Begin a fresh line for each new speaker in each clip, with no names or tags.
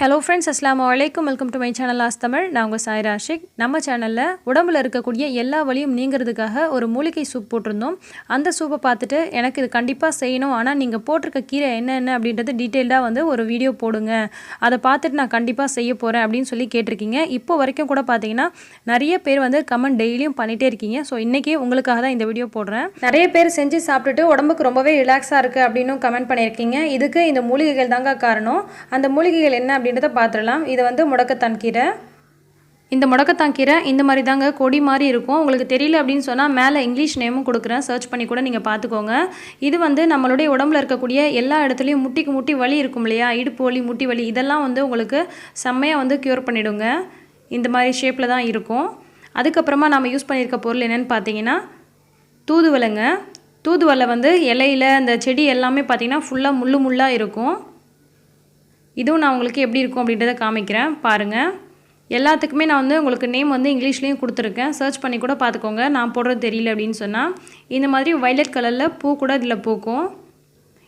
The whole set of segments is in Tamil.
ஹலோ ஃப்ரெண்ட்ஸ், அஸ்ஸலாமு அலைக்கும். Welcome to my channel as Tamil. நான் உங்கள் சாயிரா ஆஷிக். நம்ம சேனலில் உடம்புல இருக்கக்கூடிய எல்லா வலியும் நீங்கிறதுக்காக ஒரு மூலிகை சூப் போட்டிருந்தோம். அந்த சூப்பை பார்த்துட்டு எனக்கு இது கண்டிப்பாக செய்யணும், ஆனால் நீங்கள் போட்டிருக்க கீரை என்னென்ன அப்படின்றது டீட்டெயில்டாக ஒரு வீடியோ போடுங்க, அதை பார்த்துட்டு நான் கண்டிப்பாக செய்ய போகிறேன் அப்படின்னு சொல்லி கேட்டிருக்கீங்க. இப்போ வரைக்கும் கூட பார்த்தீங்கன்னா நிறைய பேர் கமெண்ட் டெய்லியும் பண்ணிகிட்டே இருக்கீங்க. ஸோ இன்றைக்கி உங்களுக்காக தான் இந்த வீடியோ போடுறேன். நிறைய பேர் செஞ்சு சாப்பிட்டுட்டு உடம்புக்கு ரொம்பவே ரிலாக்ஸாக இருக்குது அப்படின்னு கமெண்ட் பண்ணியிருக்கீங்க. இதுக்கு இந்த மூலிகைகள் தாங்க காரணம். அந்த மூலிகைகள் என்ன அப்படின்றத பார்த்துடலாம். இது முடக்கத்தான் கீரை. இந்த முடக்கத்தான் கீரை இந்த மாதிரி தாங்க கொடி மாதிரி இருக்கும். உங்களுக்கு தெரியல அப்படின்னு சொன்னால் மேலே இங்கிலீஷ் நேமும் கொடுக்குறேன், சர்ச் பண்ணி கூட நீங்கள் பார்த்துக்கோங்க. இது நம்மளுடைய உடம்புல இருக்கக்கூடிய எல்லா இடத்துலையும் முட்டிக்கு முட்டி வலி இருக்கும் இல்லையா, இடுப்பு வலி, முட்டி வலி, இதெல்லாம் உங்களுக்கு செம்மையாக க்யூர் பண்ணிவிடுங்க. இந்த மாதிரி ஷேப்பில் தான் இருக்கும். அதுக்கப்புறமா நம்ம யூஸ் பண்ணியிருக்க பொருள் என்னென்னு பார்த்தீங்கன்னா தூதுவளைங்க. தூதுவளை இலையில் அந்த செடி எல்லாமே பார்த்திங்கன்னா ஃபுல்லாக முள்ளாக இருக்கும். இதுவும் நான் உங்களுக்கு எப்படி இருக்கும் அப்படின்றத காமிக்கிறேன் பாருங்கள். எல்லாத்துக்குமே நான் உங்களுக்கு நேம் இங்கிலீஷ்லேயும் கொடுத்துருக்கேன், சர்ச் பண்ணி கூட பார்த்துக்கோங்க. நான் போடுறது தெரியல அப்படின்னு சொன்னால் இந்த மாதிரி வயலட் கலரில் பூ கூட இதில் பூக்கும்.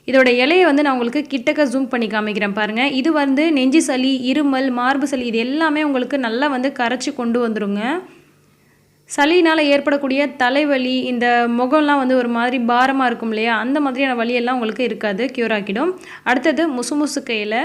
இதோட இலையை நான் உங்களுக்கு கிட்டக்க ஜூம் பண்ணி காமிக்கிறேன் பாருங்கள். இது நெஞ்சு சளி, இருமல், மார்பு சளி, இது எல்லாமே உங்களுக்கு நல்லா கரைச்சி கொண்டு வந்துடுங்க. சளினால் ஏற்படக்கூடிய தலைவலி, இந்த முகம்லாம் ஒரு மாதிரி பாரமாக இருக்கும் இல்லையா, அந்த மாதிரியான வலியெல்லாம் உங்களுக்கு இருக்காது, க்யூர் ஆக்கிடும். அடுத்தது முசுமுசுக்கு இலை.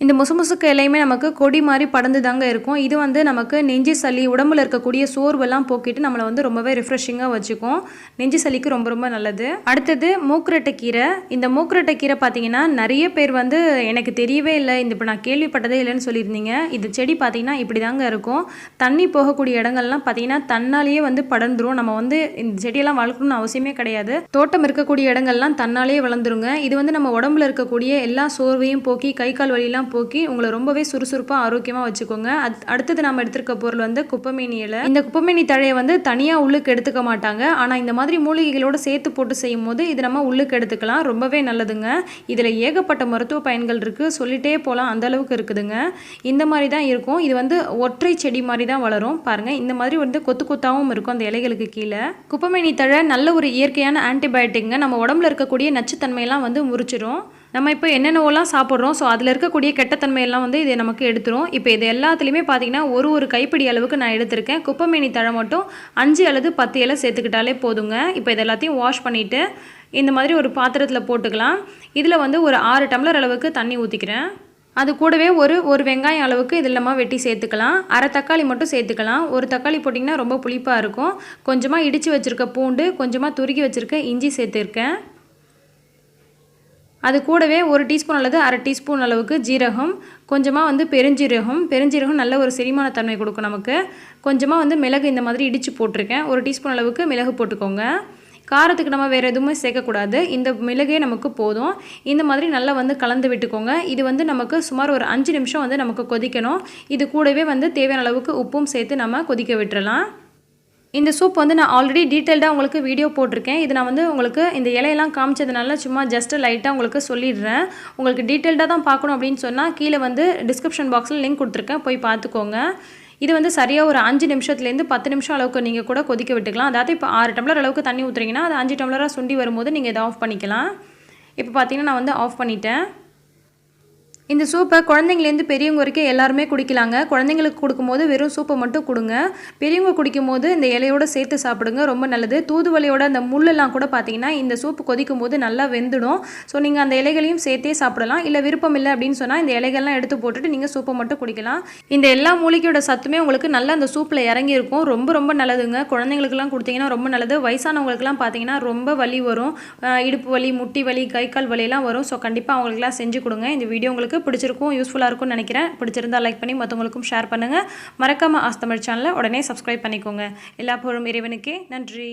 இந்த முசுமுசுக்கு இலையுமே நமக்கு கொடி மாதிரி படர்ந்து தாங்க இருக்கும். இது நமக்கு நெஞ்சு சளி, உடம்புல இருக்கக்கூடிய சோர்வெல்லாம் போக்கிட்டு நம்மளை ரொம்பவே ரிஃப்ரெஷிங்காக வச்சுக்கும். நெஞ்சு சளிக்கு ரொம்ப ரொம்ப நல்லது. அடுத்தது மூக்குரட்டை கீரை. இந்த மூக்குரட்டை கீரை பார்த்தீங்கன்னா நிறைய பேர் எனக்கு தெரியவே இல்லை, இந்த இப்போ நான் கேள்விப்பட்டதே இல்லைன்னு சொல்லியிருந்தீங்க. இது செடி பார்த்தீங்கன்னா இப்படி தாங்க இருக்கும். தண்ணி போகக்கூடிய இடங்கள்லாம் பார்த்தீங்கன்னா தன்னாலேயே படர்ந்துரும். நம்ம இந்த செடியெல்லாம் வளர்க்கணும்னு அவசியமே கிடையாது. தோட்டம் இருக்கக்கூடிய இடங்கள்லாம் தன்னாலேயே வளர்ந்துருங்க. இது நம்ம உடம்புல இருக்கக்கூடிய எல்லா சோர்வையும் போக்கி, கை கால் வலியெல்லாம் போக்கி உங்களை ரொம்பவே சுறுசுறுப்பாக ஆரோக்கியமாக வச்சுக்கோங்க. அடுத்தது நம்ம எடுத்துருக்க பொருள் குப்பைமேனி இலை. இந்த குப்பைமேனி தழையை தனியாக உள்ளுக்கு எடுத்துக்க மாட்டாங்க, ஆனால் இந்த மாதிரி மூலிகைகளோடு சேர்த்து போட்டு செய்யும் போது இது நம்ம உள்ளுக்கு எடுத்துக்கலாம். ரொம்பவே நல்லதுங்க. இதில் ஏகப்பட்ட மருத்துவ பயன்கள் இருக்குது, சொல்லிட்டே போகலாம், அந்த அளவுக்கு இருக்குதுங்க. இந்த மாதிரி தான் இருக்கும். இது ஒற்றை செடி மாதிரி தான் வளரும் பாருங்கள். இந்த மாதிரி கொத்து கொத்தாகவும் இருக்கும் அந்த இலைகளுக்கு கீழே. குப்பைமேனி தழை நல்ல ஒரு இயற்கையான ஆன்டிபயோட்டிக்ங்க. நம்ம உடம்புல இருக்கக்கூடிய நச்சுத்தன்மையெல்லாம் முறிச்சிடும். நம்ம இப்போ என்னென்னவெல்லாம் சாப்பிட்றோம், ஸோ அதில் இருக்கக்கூடிய கெட்டத்தன்மையெல்லாம் இது நமக்கு எடுத்துரும். இப்போ இது எல்லாத்துலேயுமே பார்த்தீங்கன்னா ஒரு கைப்பிடி அளவுக்கு நான் எடுத்திருக்கேன். குப்பைமேனி தழை மட்டும் 5 அல்லது 10 இலை சேர்த்துக்கிட்டாலே போதுங்க. இப்போ இது எல்லாத்தையும் வாஷ் பண்ணிவிட்டு இந்த மாதிரி ஒரு பாத்திரத்தில் போட்டுக்கலாம். இதில் ஒரு 6 டம்ளர் அளவுக்கு தண்ணி ஊற்றிக்கிறேன். அது கூடவே ஒரு வெங்காயம் அளவுக்கு இதில் நம்ம வெட்டி சேர்த்துக்கலாம். அரை தக்காளி மட்டும் சேர்த்துக்கலாம். ஒரு தக்காளி போட்டிங்கன்னா ரொம்ப புளிப்பாக இருக்கும். கொஞ்சமாக இடித்து வச்சுருக்க பூண்டு, கொஞ்சமாக துருக்கி வச்சுருக்க இஞ்சி சேர்த்துருக்கேன். அது கூடவே 1 டீஸ்பூன் அல்லது அரை டீஸ்பூன் அளவுக்கு ஜீரகம், கொஞ்சமாக பெருஞ்சீரகம் நல்ல ஒரு செரிமான தன்மை கொடுக்கும் நமக்கு. கொஞ்சமாக மிளகு இந்த மாதிரி இடித்து போட்டிருக்கேன். 1 டீஸ்பூன் அளவுக்கு மிளகு போட்டுக்கோங்க. காரத்துக்கு நம்ம வேறு எதுவுமே சேர்க்கக்கூடாது, இந்த மிளகே நமக்கு போதும். இந்த மாதிரி நல்லா கலந்து விட்டுக்கோங்க. இது நமக்கு சுமார் ஒரு 5 நிமிஷம் நமக்கு கொதிக்கணும். இது கூடவே தேவையான அளவுக்கு உப்பும் சேர்த்து நம்ம கொதிக்க விட்டுறலாம். இந்த சூப் நான் ஆல்ரெடி டீட்டெயில்டாக உங்களுக்கு வீடியோ போட்டிருக்கேன். இது நான் உங்களுக்கு இந்த இலையெல்லாம் காமிச்சதுனால சும்மா ஜஸ்ட்டு லைட்டாக உங்களுக்கு சொல்லிடுறேன். உங்களுக்கு டீட்டெயில்டாக தான் பார்க்கணும் அப்படின்னு சொன்னால் கீழே டிஸ்கிரிப்ஷன் பாக்ஸில் லிங்க் கொடுத்துருக்கேன், போய் பார்த்துக்கோங்க. இது சரியாக ஒரு 5 நிமிஷத்துலேருந்து 10 நிமிஷம் அளவுக்கு நீங்கள் கூட கொதிக்க விட்டுக்கலாம். அதாவது இப்போ 6 டம்ளர் அளவுக்கு தண்ணி ஊற்றுறீங்கன்னா அது 5 டம்ளராக சுண்டி வரும்போது நீங்கள் இதை ஆஃப் பண்ணிக்கலாம். இப்போ பார்த்தீங்கன்னா நான் ஆஃப் பண்ணிட்டேன். இந்த சூப்பை குழந்தைங்கலேருந்து பெரியவங்க வரைக்கும் எல்லாருமே குடிக்கலாங்க. குழந்தைங்களுக்கு கொடுக்கும்போது வெறும் சூப்பை மட்டும் கொடுங்க. பெரியவங்க குடிக்கும்போது இந்த இலையோடு சேர்த்து சாப்பிடுங்க, ரொம்ப நல்லது. தூதுவளையோட அந்த முள்ளெல்லாம் கூட பார்த்தீங்கன்னா இந்த சூப்பு கொதிக்கும் போது நல்லா வெந்துடும். ஸோ நீங்கள் அந்த இலைகளையும் சேர்த்தே சாப்பிடலாம். இல்லை விருப்பம் இல்லை அப்படின்னு சொன்னால் இந்த இலைகள்லாம் எடுத்து போட்டுட்டு நீங்கள் சூப்பை மட்டும் குடிக்கலாம். இந்த எல்லா மூலிகையோட சத்துமே உங்களுக்கு நல்லா அந்த சூப்பில் இறங்கியிருக்கும். ரொம்ப ரொம்ப நல்லதுங்க. குழந்தைங்களுக்குலாம் கொடுத்தீங்கன்னா ரொம்ப நல்லது. வயசானவங்களுக்குலாம் பார்த்தீங்கன்னா ரொம்ப வலி வரும், இடுப்பு வலி, முட்டி வலி, கை கால் வலியெல்லாம் வரும். ஸோ கண்டிப்பாக அவங்களுக்குலாம் செஞ்சு கொடுங்க. இந்த வீடியோ உங்களுக்கு பிடிச்சிருக்கும், யூஸ்ஃபுல்லாக இருக்கும்னு நினைக்கிறேன். பிடிச்சிருந்தா லைக் பண்ணி மற்றவங்களுக்கும் ஷேர் பண்ணுங்கள். மறக்காமல் ஆஸ் தமிழ் சேனலை உடனே சப்ஸ்கிரைப் பண்ணிக்கோங்க. எல்லா புகழும் இறைவனுக்கே. நன்றி.